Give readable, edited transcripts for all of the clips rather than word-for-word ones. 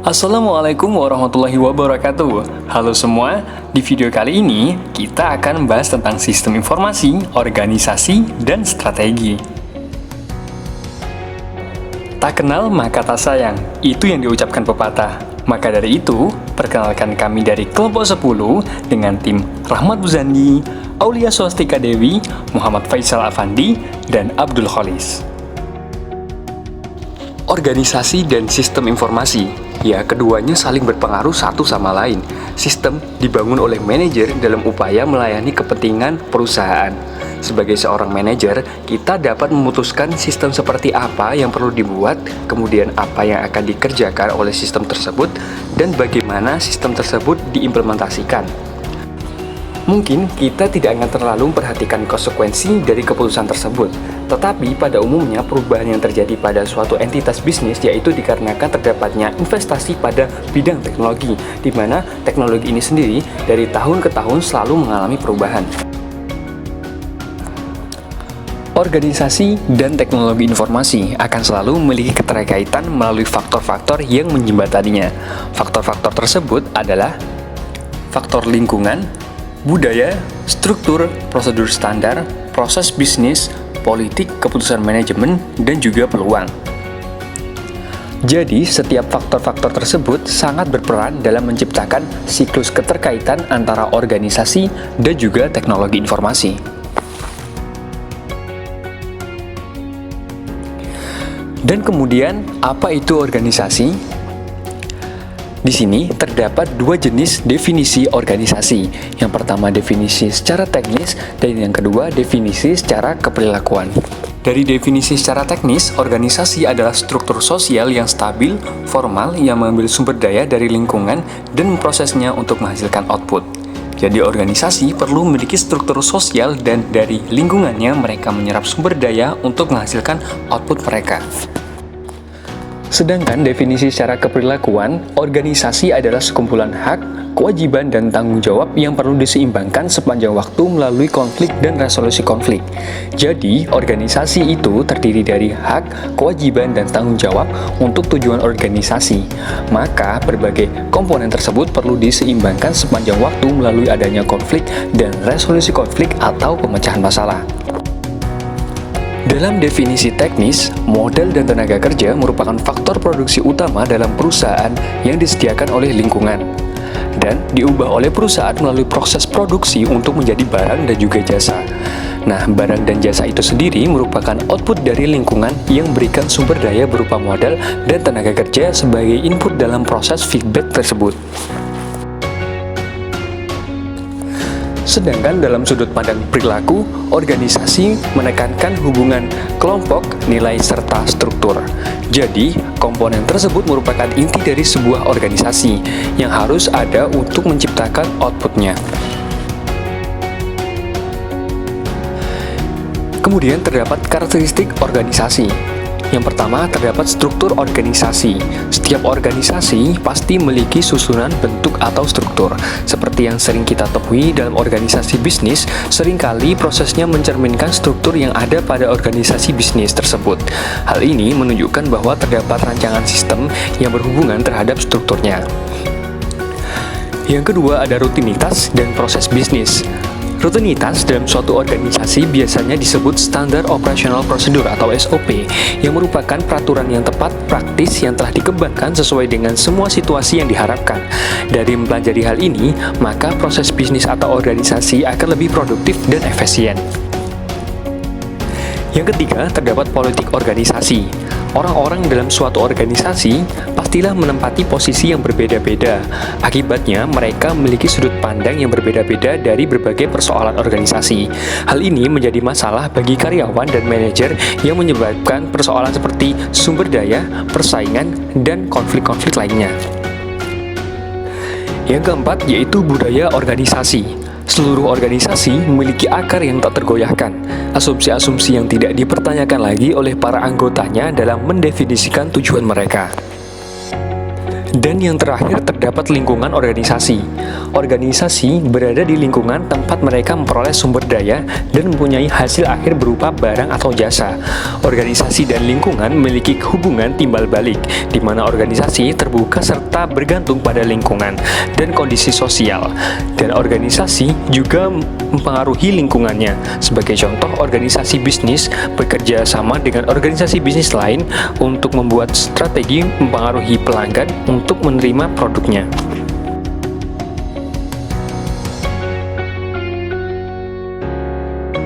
Assalamualaikum warahmatullahi wabarakatuh. Halo semua, di video kali ini kita akan membahas tentang sistem informasi, organisasi, dan strategi. Tak kenal maka tak sayang, itu yang diucapkan pepatah. Maka dari itu, perkenalkan kami dari kelompok 10 dengan tim Rahmat Buzandi, Aulia Swastika Dewi, Muhammad Faisal Afandi, dan Abdul Kholis. Organisasi dan sistem informasi, ya keduanya saling berpengaruh satu sama lain. Sistem dibangun oleh manajer dalam upaya melayani kepentingan perusahaan. Sebagai seorang manajer, kita dapat memutuskan sistem seperti apa yang perlu dibuat, kemudian apa yang akan dikerjakan oleh sistem tersebut, dan bagaimana sistem tersebut diimplementasikan. Mungkin kita tidak akan terlalu memperhatikan konsekuensi dari keputusan tersebut, tetapi pada umumnya perubahan yang terjadi pada suatu entitas bisnis yaitu dikarenakan terdapatnya investasi pada bidang teknologi, di mana teknologi ini sendiri dari tahun ke tahun selalu mengalami perubahan. Organisasi dan teknologi informasi akan selalu memiliki keterkaitan melalui faktor-faktor yang menjembataninya. Faktor-faktor tersebut adalah faktor lingkungan, budaya, struktur, prosedur standar, proses bisnis, politik, keputusan manajemen, dan juga peluang. Jadi, setiap faktor-faktor tersebut sangat berperan dalam menciptakan siklus keterkaitan antara organisasi dan juga teknologi informasi. Dan kemudian, apa itu organisasi? Di sini terdapat dua jenis definisi organisasi. Yang pertama definisi secara teknis dan yang kedua definisi secara keperilakuan. Dari definisi secara teknis, organisasi adalah struktur sosial yang stabil, formal, yang mengambil sumber daya dari lingkungan dan memprosesnya untuk menghasilkan output. Jadi organisasi perlu memiliki struktur sosial dan dari lingkungannya mereka menyerap sumber daya untuk menghasilkan output mereka. Sedangkan definisi secara keperilakuan, organisasi adalah sekumpulan hak, kewajiban, dan tanggung jawab yang perlu diseimbangkan sepanjang waktu melalui konflik dan resolusi konflik. Jadi, organisasi itu terdiri dari hak, kewajiban, dan tanggung jawab untuk tujuan organisasi. Maka, berbagai komponen tersebut perlu diseimbangkan sepanjang waktu melalui adanya konflik dan resolusi konflik atau pemecahan masalah. Dalam definisi teknis, modal dan tenaga kerja merupakan faktor produksi utama dalam perusahaan yang disediakan oleh lingkungan dan diubah oleh perusahaan melalui proses produksi untuk menjadi barang dan juga jasa. Nah, barang dan jasa itu sendiri merupakan output dari lingkungan yang berikan sumber daya berupa modal dan tenaga kerja sebagai input dalam proses feedback tersebut. Sedangkan dalam sudut pandang perilaku, organisasi menekankan hubungan kelompok, nilai, serta struktur. Jadi, komponen tersebut merupakan inti dari sebuah organisasi yang harus ada untuk menciptakan outputnya. Kemudian terdapat karakteristik organisasi. Yang pertama, terdapat struktur organisasi. Setiap organisasi pasti memiliki susunan bentuk atau struktur. Seperti yang sering kita temui dalam organisasi bisnis, seringkali prosesnya mencerminkan struktur yang ada pada organisasi bisnis tersebut. Hal ini menunjukkan bahwa terdapat rancangan sistem yang berhubungan terhadap strukturnya. Yang kedua, ada rutinitas dan proses bisnis. Rutinitas dalam suatu organisasi biasanya disebut Standar Operational Procedure atau SOP, yang merupakan peraturan yang tepat, praktis, yang telah dikembangkan sesuai dengan semua situasi yang diharapkan. Dari mempelajari hal ini, maka proses bisnis atau organisasi akan lebih produktif dan efisien. Yang ketiga, terdapat politik organisasi. Orang-orang dalam suatu organisasi pastilah menempati posisi yang berbeda-beda. Akibatnya, mereka memiliki sudut pandang yang berbeda-beda dari berbagai persoalan organisasi. Hal ini menjadi masalah bagi karyawan dan manajer yang menyebabkan persoalan seperti sumber daya, persaingan, dan konflik-konflik lainnya. Yang keempat, yaitu budaya organisasi. Seluruh organisasi memiliki akar yang tak tergoyahkan, asumsi-asumsi yang tidak dipertanyakan lagi oleh para anggotanya dalam mendefinisikan tujuan mereka. Dan yang terakhir terdapat lingkungan organisasi. Organisasi berada di lingkungan tempat mereka memperoleh sumber daya dan mempunyai hasil akhir berupa barang atau jasa. Organisasi dan lingkungan memiliki hubungan timbal balik, di mana organisasi terbuka serta bergantung pada lingkungan dan kondisi sosial. Dan organisasi juga mempengaruhi lingkungannya. Sebagai contoh, organisasi bisnis bekerja sama dengan organisasi bisnis lain untuk membuat strategi mempengaruhi pelanggan untuk menerima produknya.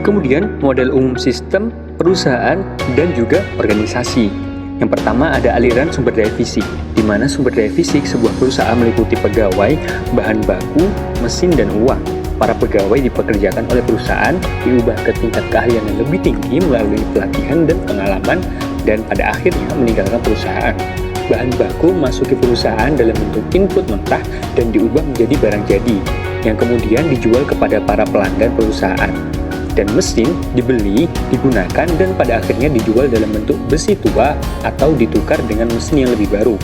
Kemudian, model umum sistem, perusahaan, dan juga organisasi. Yang pertama ada aliran sumber daya fisik, di mana sumber daya fisik sebuah perusahaan meliputi pegawai, bahan baku, mesin, dan uang. Para pegawai dipekerjakan oleh perusahaan, diubah ke tingkat keahlian yang lebih tinggi melalui pelatihan dan pengalaman, dan pada akhirnya meninggalkan perusahaan. Bahan baku masuki perusahaan dalam bentuk input mentah dan diubah menjadi barang jadi, yang kemudian dijual kepada para pelanggan perusahaan. Dan mesin dibeli, digunakan, dan pada akhirnya dijual dalam bentuk besi tua atau ditukar dengan mesin yang lebih baru.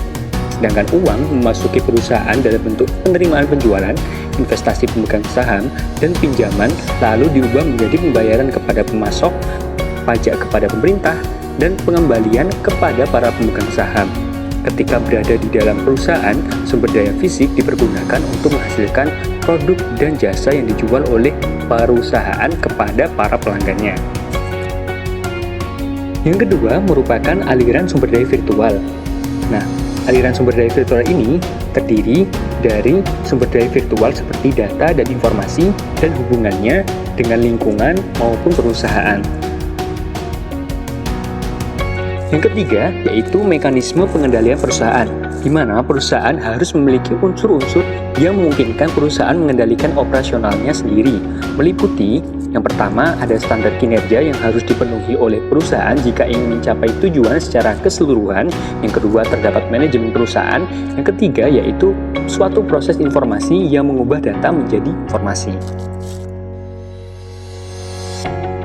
Sedangkan uang memasuki perusahaan dalam bentuk penerimaan penjualan, investasi pemegang saham, dan pinjaman, lalu diubah menjadi pembayaran kepada pemasok, pajak kepada pemerintah, dan pengembalian kepada para pemegang saham. Ketika berada di dalam perusahaan, sumber daya fisik dipergunakan untuk menghasilkan produk dan jasa yang dijual oleh perusahaan kepada para pelanggannya. Yang kedua merupakan aliran sumber daya virtual. Nah, aliran sumber daya virtual ini terdiri dari sumber daya virtual seperti data dan informasi dan hubungannya dengan lingkungan maupun perusahaan. Yang ketiga, yaitu mekanisme pengendalian perusahaan, di mana perusahaan harus memiliki unsur-unsur yang memungkinkan perusahaan mengendalikan operasionalnya sendiri, meliputi yang pertama ada standar kinerja yang harus dipenuhi oleh perusahaan jika ingin mencapai tujuan secara keseluruhan, yang kedua terdapat manajemen perusahaan, yang ketiga yaitu suatu proses informasi yang mengubah data menjadi informasi.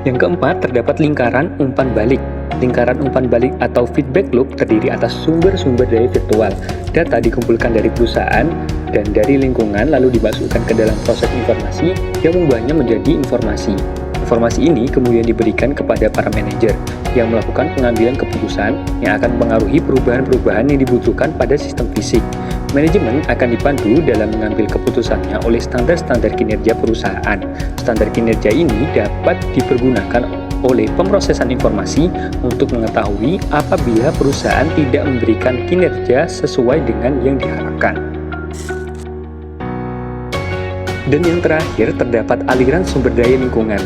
Yang keempat terdapat lingkaran umpan balik. Lingkaran umpan balik atau feedback loop terdiri atas sumber-sumber daya virtual. Data dikumpulkan dari perusahaan dan dari lingkungan lalu dimasukkan ke dalam proses informasi yang mengubahnya menjadi informasi. Informasi ini kemudian diberikan kepada para manajer yang melakukan pengambilan keputusan yang akan mempengaruhi perubahan-perubahan yang dibutuhkan pada sistem fisik. Manajemen akan dipandu dalam mengambil keputusannya oleh standar-standar kinerja perusahaan. Standar kinerja ini dapat dipergunakan oleh pemrosesan informasi untuk mengetahui apabila perusahaan tidak memberikan kinerja sesuai dengan yang diharapkan. Dan yang terakhir terdapat aliran sumber daya lingkungan.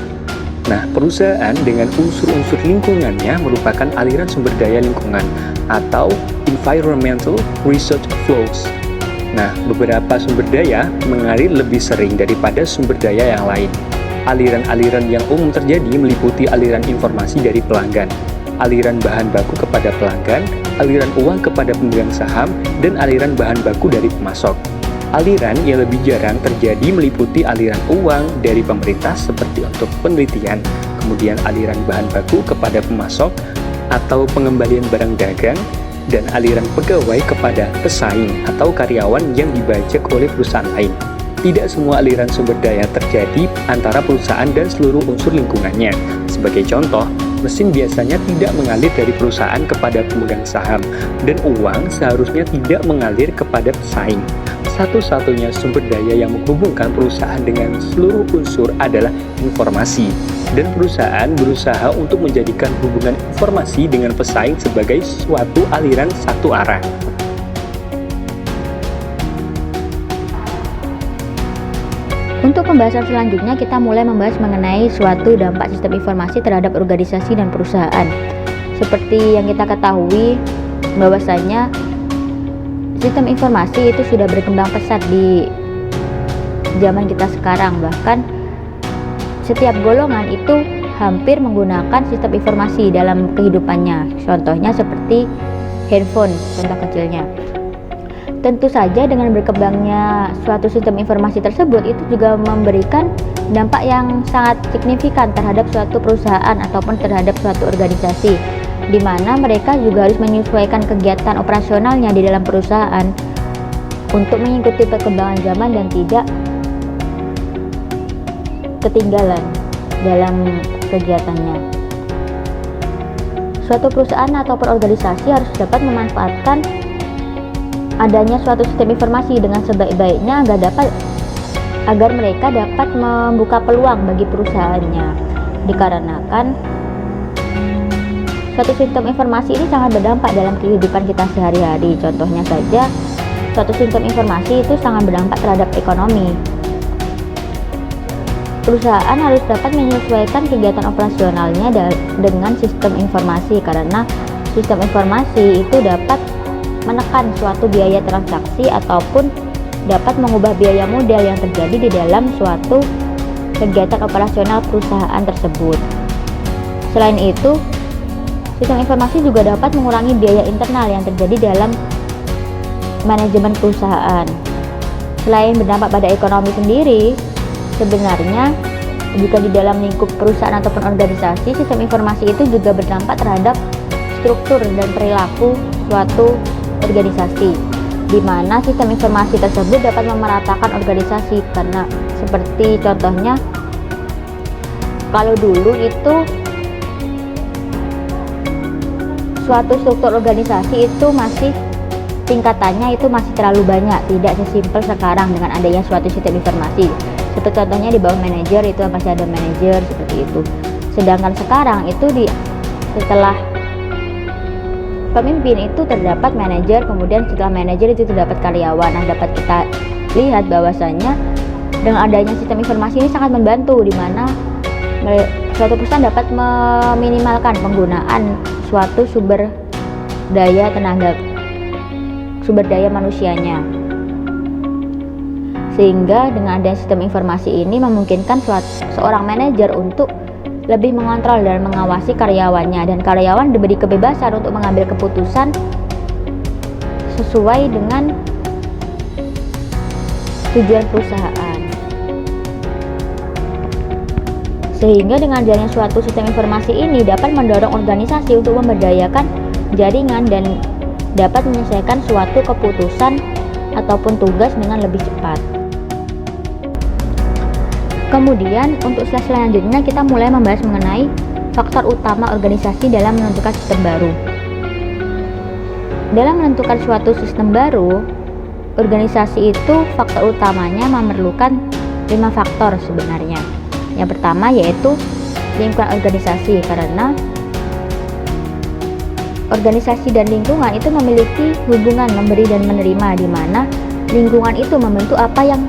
Nah, perusahaan dengan unsur-unsur lingkungannya merupakan aliran sumber daya lingkungan atau environmental resource flows. Nah, beberapa sumber daya mengalir lebih sering daripada sumber daya yang lain. Aliran-aliran yang umum terjadi meliputi aliran informasi dari pelanggan, aliran bahan baku kepada pelanggan, aliran uang kepada pemegang saham, dan aliran bahan baku dari pemasok. Aliran yang lebih jarang terjadi meliputi aliran uang dari pemerintah seperti untuk penelitian, kemudian aliran bahan baku kepada pemasok atau pengembalian barang dagang, dan aliran pegawai kepada pesaing atau karyawan yang dibajak oleh perusahaan lain. Tidak semua aliran sumber daya terjadi antara perusahaan dan seluruh unsur lingkungannya. Sebagai contoh, mesin biasanya tidak mengalir dari perusahaan kepada pemegang saham, dan uang seharusnya tidak mengalir kepada pesaing. Satu-satunya sumber daya yang menghubungkan perusahaan dengan seluruh unsur adalah informasi, dan perusahaan berusaha untuk menjadikan hubungan informasi dengan pesaing sebagai suatu aliran satu arah. Untuk pembahasan selanjutnya, kita mulai membahas mengenai suatu dampak sistem informasi terhadap organisasi dan perusahaan. Seperti yang kita ketahui, bahwasanya sistem informasi itu sudah berkembang pesat di zaman kita sekarang. Bahkan setiap golongan itu hampir menggunakan sistem informasi dalam kehidupannya. Contohnya seperti handphone, contoh kecilnya. Tentu saja dengan berkembangnya suatu sistem informasi tersebut itu juga memberikan dampak yang sangat signifikan terhadap suatu perusahaan ataupun terhadap suatu organisasi, di mana mereka juga harus menyesuaikan kegiatan operasionalnya di dalam perusahaan untuk mengikuti perkembangan zaman dan tidak ketinggalan dalam kegiatannya. Suatu perusahaan atau organisasi harus dapat memanfaatkan adanya suatu sistem informasi dengan sebaik-baiknya agar mereka dapat membuka peluang bagi perusahaannya. Dikarenakan suatu sistem informasi ini sangat berdampak dalam kehidupan kita sehari-hari. Contohnya saja, suatu sistem informasi itu sangat berdampak terhadap ekonomi. Perusahaan harus dapat menyesuaikan kegiatan operasionalnya dengan sistem informasi, karena sistem informasi itu dapat menekan suatu biaya transaksi ataupun dapat mengubah biaya modal yang terjadi di dalam suatu kegiatan operasional perusahaan tersebut. Selain itu, sistem informasi juga dapat mengurangi biaya internal yang terjadi dalam manajemen perusahaan. Selain berdampak pada ekonomi sendiri, sebenarnya jika di dalam lingkup perusahaan ataupun organisasi, sistem informasi itu juga berdampak terhadap struktur dan perilaku suatu organisasi, di mana sistem informasi tersebut dapat memeratakan organisasi. Karena seperti contohnya, kalau dulu itu suatu struktur organisasi itu masih tingkatannya itu masih terlalu banyak, tidak sesimpel sekarang dengan adanya suatu sistem informasi. Seperti contohnya di bawah manajer itu masih ada manajer seperti itu. Sedangkan sekarang itu setelah pemimpin itu terdapat manajer, kemudian setelah manajer itu terdapat karyawan. Nah, dapat kita lihat bahwasanya dengan adanya sistem informasi ini sangat membantu, di mana suatu perusahaan dapat meminimalkan penggunaan suatu sumber daya manusianya. Sehingga dengan adanya sistem informasi ini memungkinkan seorang manajer untuk lebih mengontrol dan mengawasi karyawannya, dan karyawan diberi kebebasan untuk mengambil keputusan sesuai dengan tujuan perusahaan. Sehingga dengan adanya suatu sistem informasi ini dapat mendorong organisasi untuk memberdayakan jaringan dan dapat menyelesaikan suatu keputusan ataupun tugas dengan lebih cepat. Kemudian untuk slide selanjutnya kita mulai membahas mengenai faktor utama organisasi dalam menentukan sistem baru. Dalam menentukan suatu sistem baru, organisasi itu faktor utamanya memerlukan 5 faktor sebenarnya. Yang pertama yaitu lingkungan organisasi, karena organisasi dan lingkungan itu memiliki hubungan memberi dan menerima, di mana lingkungan itu membentuk apa yang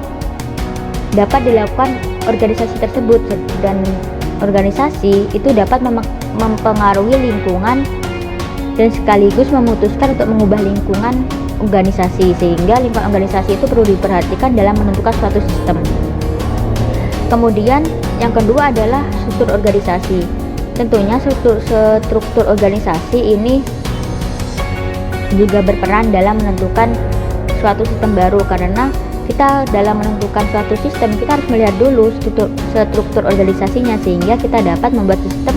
dapat dilakukan organisasi tersebut, dan organisasi itu dapat mempengaruhi lingkungan dan sekaligus memutuskan untuk mengubah lingkungan organisasi, sehingga lingkungan organisasi itu perlu diperhatikan dalam menentukan suatu sistem. Kemudian yang kedua adalah struktur organisasi. Tentunya struktur organisasi ini juga berperan dalam menentukan suatu sistem baru, karena kita dalam menentukan suatu sistem kita harus melihat dulu struktur organisasinya, sehingga kita dapat membuat sistem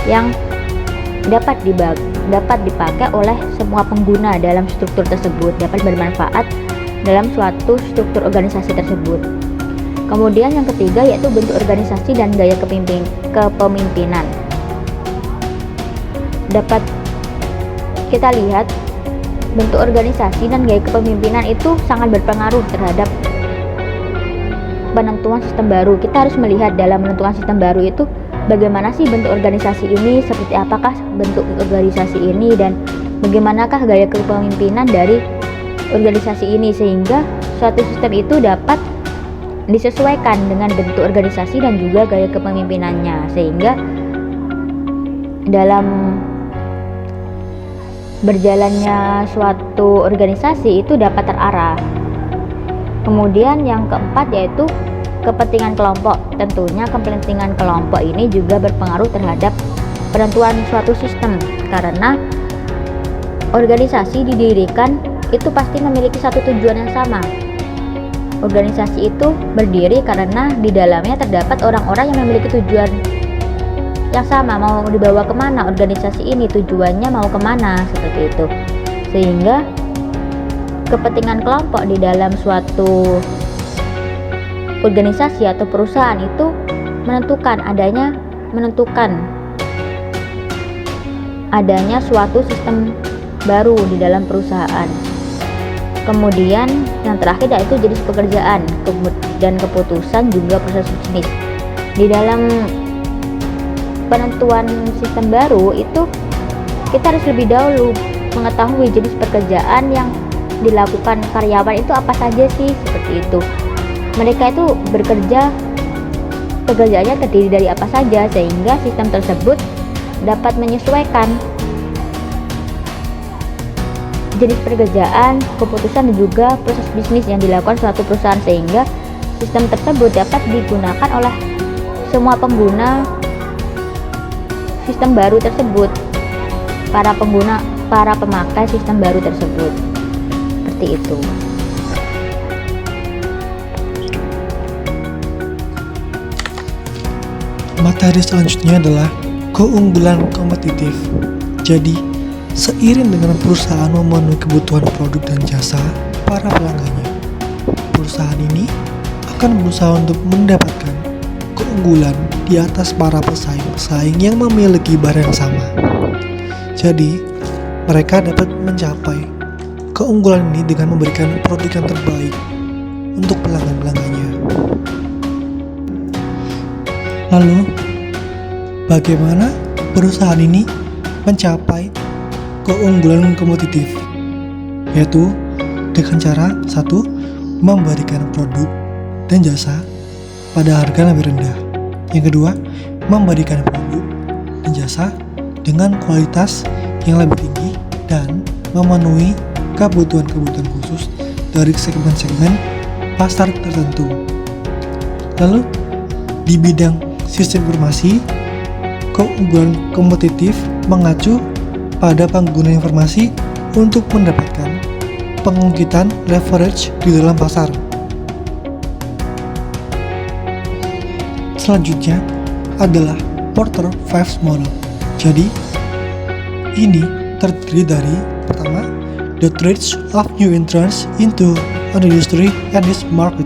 yang dapat dipakai oleh semua pengguna dalam struktur tersebut, dapat bermanfaat dalam suatu struktur organisasi tersebut. Kemudian yang ketiga yaitu bentuk organisasi dan gaya kepemimpinan. Dapat kita lihat bentuk organisasi dan gaya kepemimpinan itu sangat berpengaruh terhadap penentuan sistem baru. Kita harus melihat dalam menentukan sistem baru itu bagaimana sih bentuk organisasi ini, seperti apakah bentuk organisasi ini, dan bagaimanakah gaya kepemimpinan dari organisasi ini, sehingga suatu sistem itu dapat disesuaikan dengan bentuk organisasi dan juga gaya kepemimpinannya, sehingga dalam berjalannya suatu organisasi itu dapat terarah. Kemudian yang keempat yaitu kepentingan kelompok. Tentunya kepentingan kelompok ini juga berpengaruh terhadap penentuan suatu sistem, karena organisasi didirikan itu pasti memiliki satu tujuan yang sama. Organisasi itu berdiri karena di dalamnya terdapat orang-orang yang memiliki tujuan yang sama, mau dibawa kemana organisasi ini, tujuannya mau kemana, seperti itu. Sehingga kepentingan kelompok di dalam suatu organisasi atau perusahaan itu menentukan adanya suatu sistem baru di dalam perusahaan. Kemudian yang terakhir yaitu jenis pekerjaan dan keputusan juga proses bisnis. Di dalam penentuan sistem baru itu kita harus lebih dahulu mengetahui jenis pekerjaan yang dilakukan karyawan itu apa saja sih, seperti itu. Mereka itu pekerjaannya terdiri dari apa saja, sehingga sistem tersebut dapat menyesuaikan jenis pekerjaan, keputusan dan juga proses bisnis yang dilakukan suatu perusahaan, sehingga sistem tersebut dapat digunakan oleh semua pengguna sistem baru tersebut, para pemakai sistem baru tersebut. Seperti itu. Materi selanjutnya adalah keunggulan kompetitif. Jadi, seiring dengan perusahaan memenuhi kebutuhan produk dan jasa para pelanggannya, perusahaan ini akan berusaha untuk mendapatkan keunggulan di atas para pesaing-pesaing yang memiliki barang yang sama. Jadi, mereka dapat mencapai keunggulan ini dengan memberikan produk yang terbaik untuk pelanggan-pelanggannya. Lalu, bagaimana perusahaan ini mencapai keunggulan kompetitif? Yaitu dengan cara 1. Memberikan produk dan jasa pada harga yang lebih rendah. Yang kedua, memberikan produk dan jasa dengan kualitas yang lebih tinggi dan memenuhi kebutuhan-kebutuhan khusus dari segmen-segmen pasar tertentu. Lalu, di bidang sistem informasi, keunggulan kompetitif mengacu pada pengguna informasi untuk mendapatkan pengungkitan leverage di dalam pasar. Selanjutnya adalah Porter 5 model. Jadi, ini terdiri dari pertama, the threats of new entrants into an industry and its market,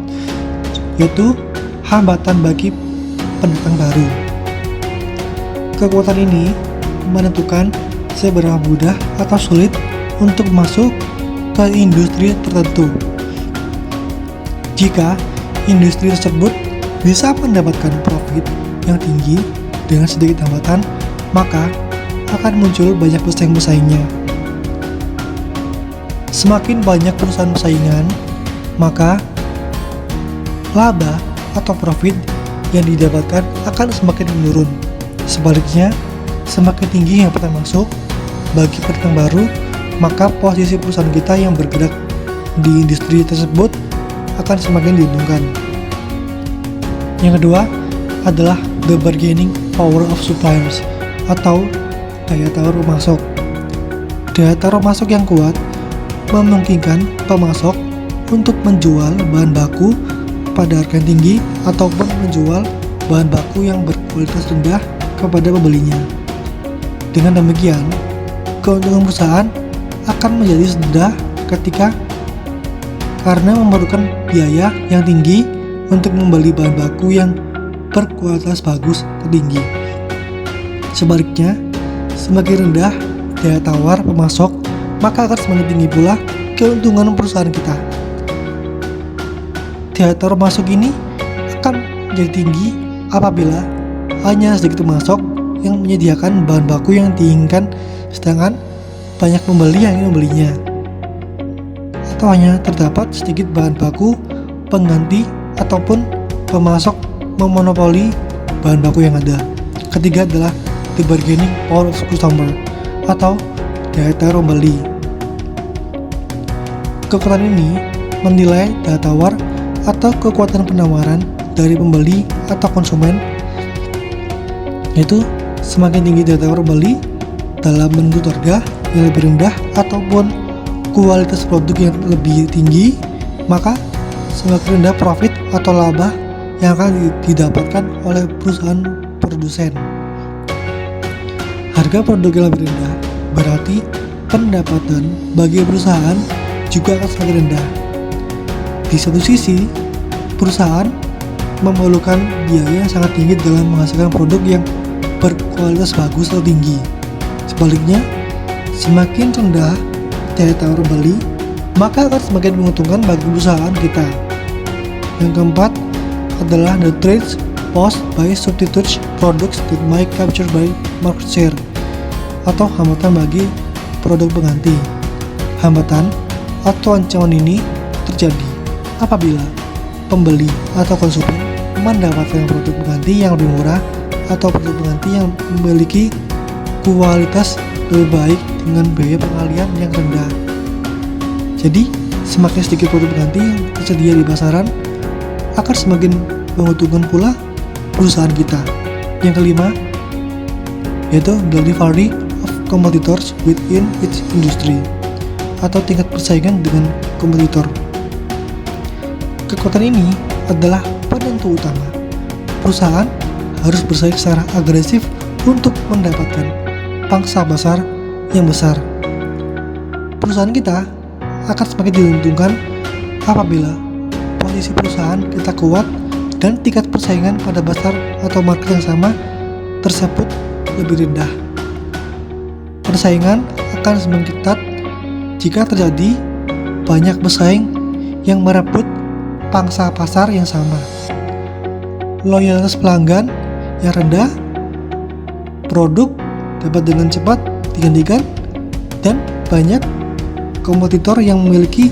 yaitu hambatan bagi pendatang baru. Kekuatan ini menentukan seberapa mudah atau sulit untuk masuk ke industri tertentu. Jika industri tersebut bisa mendapatkan profit yang tinggi dengan sedikit hambatan, maka akan muncul banyak pesaing-pesaingnya. Semakin banyak perusahaan persaingan, maka laba atau profit yang didapatkan akan semakin menurun. Sebaliknya, semakin tinggi yang pertama masuk bagi pendatang baru, maka posisi perusahaan kita yang bergerak di industri tersebut akan semakin diuntungkan. Yang kedua adalah the bargaining power of suppliers atau daya tawar pemasok. Daya tawar pemasok yang kuat memungkinkan pemasok untuk menjual bahan baku pada harga yang tinggi ataupun menjual bahan baku yang berkualitas rendah kepada pembelinya. Dengan demikian, keuntungan perusahaan akan menjadi rendah karena memerlukan biaya yang tinggi untuk membeli bahan baku yang berkualitas bagus tertinggi. Sebaliknya, semakin rendah daya tawar pemasok, maka akan semakin tinggi pula keuntungan perusahaan kita. Daya tawar pemasok ini akan menjadi tinggi apabila hanya sedikit pemasok yang menyediakan bahan baku yang diinginkan, sedangkan banyak pembeli yang ingin membelinya, atau hanya terdapat sedikit bahan baku pengganti ataupun pemasok memonopoli bahan baku yang ada. Ketiga adalah the bargaining power of customer atau daya tawar pembeli. Kekuatan ini menilai daya tawar atau kekuatan penawaran dari pembeli atau konsumen, yaitu semakin tinggi daya tawar pembeli dalam menuntut harga yang lebih rendah ataupun kualitas produk yang lebih tinggi, maka semakin rendah profit atau laba yang akan didapatkan oleh perusahaan produsen. Harga produk yang lebih rendah berarti pendapatan bagi perusahaan juga akan semakin rendah. Di satu sisi, perusahaan memerlukan biaya yang sangat tinggi dalam menghasilkan produk yang berkualitas bagus atau tinggi. Sebaliknya, semakin rendah daya tawar beli, maka akan semakin menguntungkan bagi perusahaan kita. Yang keempat adalah the threats posed by substitute products that might capture by market share, atau hambatan bagi produk pengganti. Hambatan atau ancaman ini terjadi apabila pembeli atau konsumen mendapatkan produk pengganti yang lebih murah atau produk pengganti yang memiliki kualitas lebih baik dengan biaya pengalian yang rendah. Jadi, semakin sedikit produk pengganti yang tersedia di pasaran, akan semakin menguntungkan pula perusahaan kita. Yang kelima, yaitu the rivalry of competitors within its industry, atau tingkat persaingan dengan kompetitor. Kekuatan ini adalah penentu utama. Perusahaan harus bersaing secara agresif untuk mendapatkan pangsa pasar yang besar. Perusahaan kita akan semakin diuntungkan apabila posisi perusahaan kita kuat dan tingkat persaingan pada pasar atau market yang sama tersebut lebih rendah. Persaingan akan semakin ketat jika terjadi banyak pesaing yang merebut pangsa pasar yang sama. Loyalitas pelanggan yang rendah, produk dapat dengan cepat digantikan, dan banyak kompetitor yang memiliki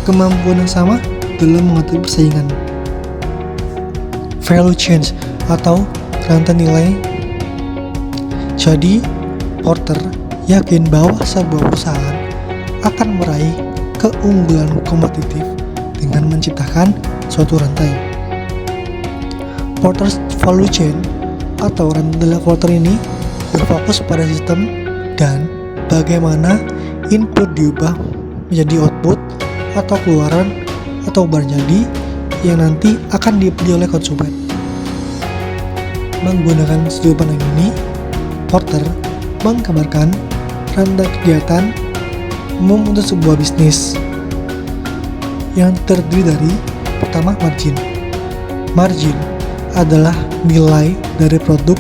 kemampuan yang sama dalam mengatur persaingan. Value chain atau rantai nilai. Jadi, Porter yakin bahwa sebuah perusahaan akan meraih keunggulan kompetitif dengan menciptakan suatu rantai. Porter's value chain atau rantai Porter ini berfokus pada sistem dan bagaimana input diubah menjadi output atau keluaran atau barang jadi yang nanti akan dibeli oleh konsumen. Menggunakan sudut pandang ini, Porter menggambarkan rantai kegiatan umum untuk sebuah bisnis yang terdiri dari pertama margin. Margin adalah nilai dari produk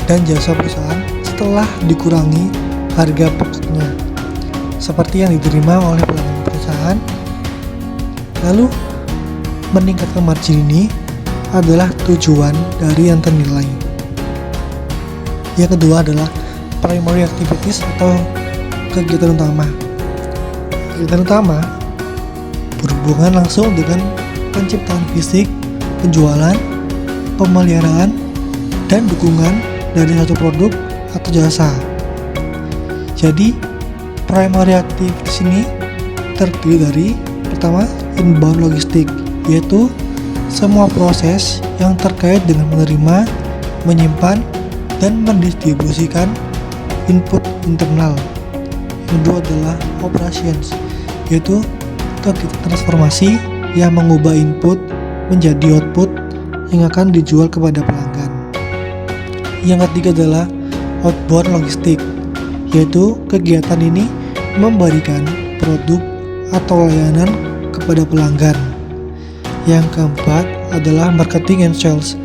dan jasa perusahaan setelah dikurangi harga pokoknya, seperti yang diterima oleh pelanggan perusahaan. Lalu, meningkatkan margin ini adalah tujuan dari rantai nilai. Yang kedua adalah primary activities atau kegiatan utama. Kegiatan utama berhubungan langsung dengan penciptaan fisik, penjualan, pemeliharaan, dan dukungan dari satu produk atau jasa. Jadi, primary activities ini terdiri dari pertama, inbound logistik, yaitu semua proses yang terkait dengan menerima, menyimpan, dan mendistribusikan input internal. Yang kedua adalah operations, yaitu kegiatan transformasi yang mengubah input menjadi output yang akan dijual kepada pelanggan. Yang ketiga adalah outbound logistik, yaitu kegiatan ini memberikan produk atau layanan kepada pelanggan. Yang keempat adalah marketing and sales,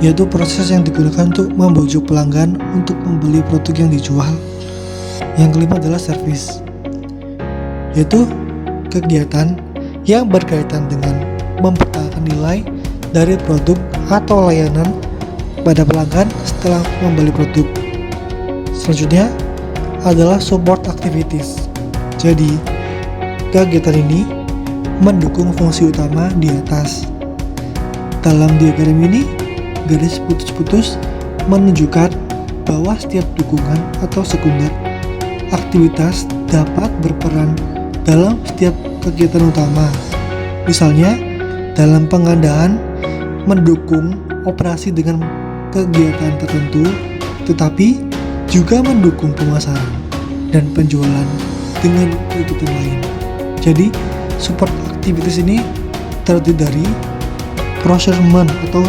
yaitu proses yang digunakan untuk membujuk pelanggan untuk membeli produk yang dijual. Yang kelima adalah service, yaitu kegiatan yang berkaitan dengan mempertahankan nilai dari produk atau layanan pada pelanggan setelah membeli produk. Selanjutnya adalah support activities. Jadi, kegiatan ini mendukung fungsi utama di atas. Dalam diagram ini, garis putus-putus menunjukkan bahwa setiap dukungan atau sekunder aktivitas dapat berperan dalam setiap kegiatan utama. Misalnya, dalam pengadaan mendukung operasi dengan kegiatan tertentu, tetapi juga mendukung pemasaran dan penjualan dengan kegiatan lain. Jadi, support activities ini terdiri dari procurement atau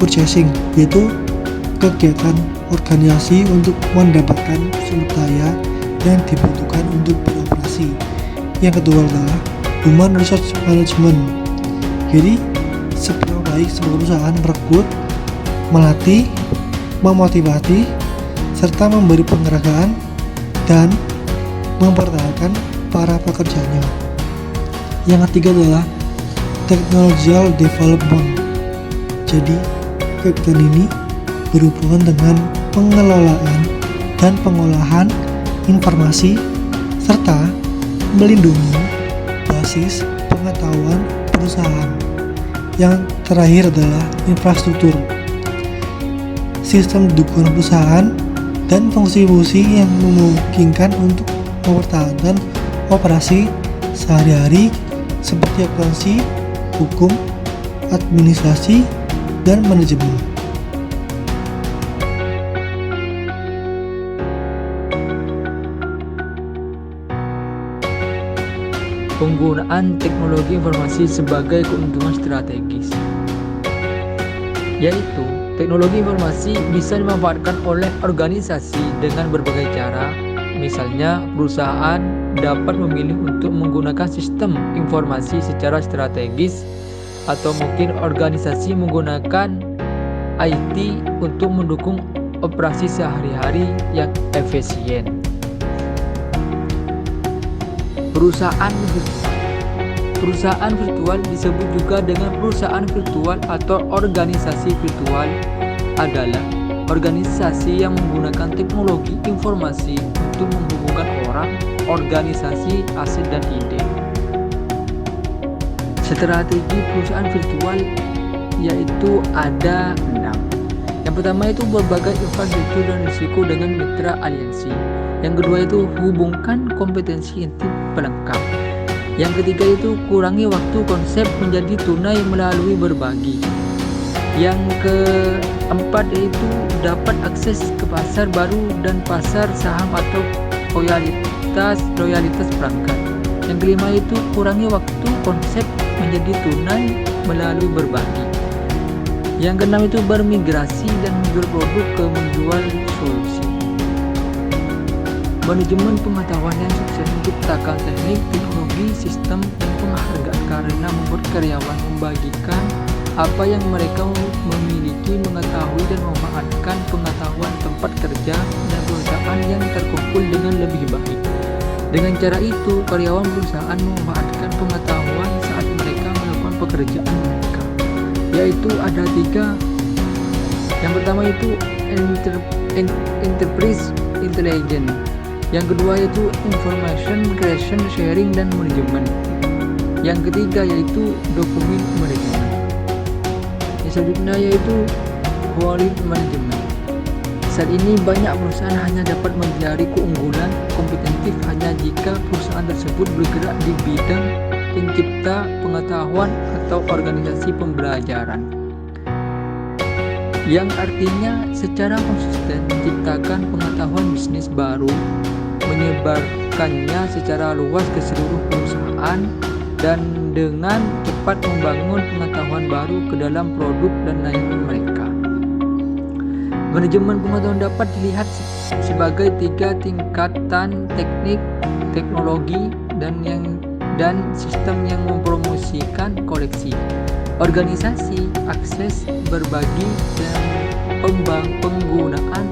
purchasing, yaitu kegiatan organisasi untuk mendapatkan sumber daya yang dibutuhkan untuk beroperasi. Yang kedua adalah Human Resource Management. Jadi, seberapa baik sebuah perusahaan merekrut, melatih, memotivasi, serta memberi penghargaan dan mempertahankan para pekerjanya. Yang ketiga adalah Technological Development. Jadi, kegiatan ini berhubungan dengan pengelolaan dan pengolahan informasi serta melindungi basis pengetahuan perusahaan. Yang terakhir adalah infrastruktur, sistem dukungan perusahaan dan fungsi-fungsi yang memungkinkan untuk mempertahankan operasi sehari-hari seperti akuntansi, hukum, administrasi, dan manajemen. Penggunaan teknologi informasi sebagai keuntungan strategis, yaitu teknologi informasi bisa dimanfaatkan oleh organisasi dengan berbagai cara. Misalnya, perusahaan dapat memilih untuk menggunakan sistem informasi secara strategis, atau mungkin organisasi menggunakan IT untuk mendukung operasi sehari-hari yang efisien. Perusahaan virtual disebut juga dengan perusahaan virtual atau organisasi virtual adalah organisasi yang menggunakan teknologi informasi untuk menghubungkan orang, organisasi, aset, dan ide. Strategi perusahaan virtual yaitu ada 6. Yang pertama itu berbagai infrastruktur dan risiko dengan mitra aliansi. Yang kedua itu hubungkan kompetensi inti pelengkap. Yang ketiga itu kurangi waktu konsep menjadi tunai melalui berbagi. Yang keempat yaitu dapat akses ke pasar baru dan pasar saham atau loyalitas perangkat. Yang kelima itu kurangi waktu konsep menjadi tunai melalui berbagi. Yang keenam itu bermigrasi dan menjual produk ke menjual solusi. Manajemen pengetahuan yang sukses menciptakan teknik, teknologi, sistem, dan penghargaan karena membuat karyawan membagikan apa yang mereka memiliki, mengetahui dan memanfaatkan pengetahuan tempat kerja dan perusahaan yang terkumpul dengan lebih baik. Dengan cara itu, karyawan perusahaan memanfaatkan pengetahuan saat mereka melakukan pekerjaan mereka, yaitu ada 3. Yang pertama itu Enterprise Intelligence. Yang kedua yaitu Information Creation, Sharing, dan Management. Yang ketiga yaitu Document Management. Yang selanjutnya yaitu Quality Management. Saat ini banyak perusahaan hanya dapat menggelar keunggulan kompetitif hanya jika perusahaan tersebut bergerak di bidang pencipta pengetahuan atau organisasi pembelajaran, yang artinya secara konsisten menciptakan pengetahuan bisnis baru, menyebarkannya secara luas ke seluruh perusahaan, dan dengan cepat membangun pengetahuan baru ke dalam produk dan layanan mereka. Manajemen pengetahuan dapat dilihat sebagai 3 tingkatan: teknik, teknologi, dan sistem yang mempromosikan koleksi. Organisasi, akses, berbagi, dan penggunaan